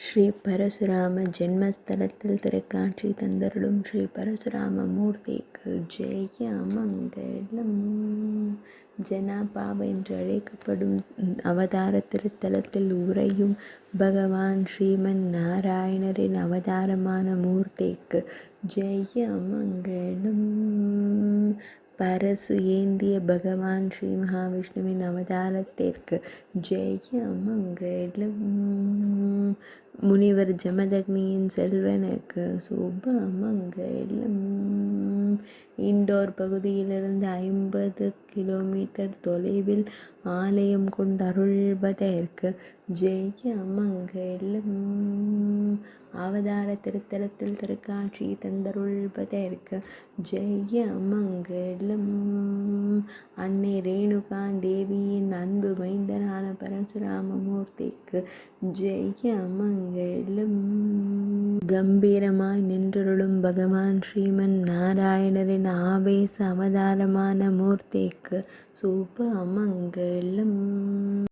ஸ்ரீ பரசுராம ஜென்மஸ்தலத்தில் திருக்காட்சி தந்தருளும் ஸ்ரீ பரசுராம மூர்த்திக்கு ஜெய மங்களம். ஜனாபாப என்று அழைக்கப்படும் அவதார திருத்தலத்தில் உறையும் பகவான் ஸ்ரீமன் நாராயணரின் அவதாரமான மூர்த்திக்கு ஜெய மங்களம். பரசு ஏந்திய பகவான் ஸ்ரீ மகாவிஷ்ணுவின் அவதாரத்திற்கு ஜெய மங்களம். முனிவர் ஜமதக்னியின் செல்வனுக்கு சுப மங்களம். இண்டோர் பகுதியிலிருந்து 50 கிலோமீட்டர் தொலைவில் ஆலயம் கொண்டருள்வதற்கு ஜெய மங்களம். அவதார திருத்தலத்தில் திருக்காட்சி தந்தருள்வதற்கு ஜெய மங்களம். அன்னை ரேணுகா தேவியின் அன்பு மைந்தனான பரசுராம மூர்த்திக்கு ஜெய மங்களம். கம்பீரமாய் நின்றருளும் பகவான் ஸ்ரீமன் நாராயணரின் ஆவேச அவதாரமான மூர்த்திக்கு சுப மங்களம்.